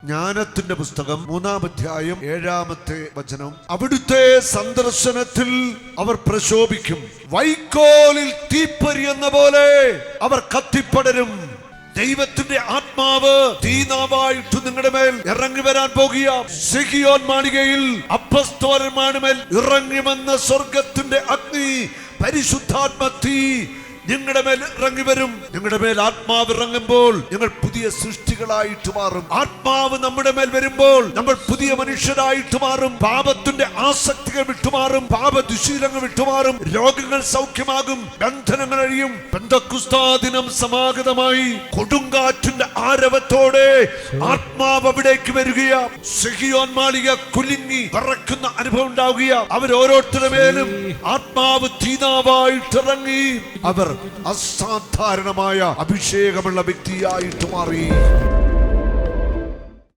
ജ്ഞാനത്തിന്റെ പുസ്തകം 3-ാം അധ്യായം 7-ാമത്തെ വചനം. അവിടുത്തെ സന്ദർശനത്തിൽ അവർ പ്രശോഭിക്കും, വൈക്കോലിൽ തീപ്പൊരി എന്ന പോലെ അവർ കത്തിപ്പടരും. ദൈവത്തിന്റെ ആത്മാവ് തീനാവായിട്ട് നിങ്ങളുടെ മേൽ ഇറങ്ങി വരാൻ പോകുക. സിഹിയോൻ മാളികയിൽ അപ്പസ്തോലന്മാരുടെ മേൽ ഇറങ്ങി വന്ന സ്വർഗത്തിന്റെ അഗ്നി, പരിശുദ്ധാത്മ തീ നിങ്ങളുടെ മേൽ ഇറങ്ങി വരും. നിങ്ങളുടെ മേൽ ആത്മാവ് ഇറങ്ങുമ്പോൾ ഞങ്ങൾ പുതിയ സൃഷ്ടികളായിട്ട് മാറും. ആത്മാവ് നമ്മുടെ മേൽ വരുമ്പോൾ നമ്മൾ പുതിയ മനുഷ്യരായിട്ട് മാറും. പാപത്തിന്റെ ആസക്തികൾ വിട്ടുമാറും, പാപദുശീലങ്ങൾ വിട്ടുമാറും, രോഗങ്ങൾ സൗഖ്യമാകും, ബന്ധനങ്ങൾ അഴിയും. പെന്തക്കോസ്താ ദിനം സമാഗതമായി കൊടുങ്കാറ്റിന്റെ ആരവത്തോടെ ആത്മാവ് അവിടേക്ക് വരികയാ. സിഹിയോൻ മാളിക കുലുങ്ങി വിറയ്ക്കുന്ന അനുഭവം ഉണ്ടാവുകയാ. അവരോരോരുത്തരുടെ മേലും ആത്മാവ് തീനാവായിട്ടിറങ്ങി അവർ അസാധാരണമായ അഭിഷേകമുള്ള വ്യക്തിയായിട്ട് മാറി.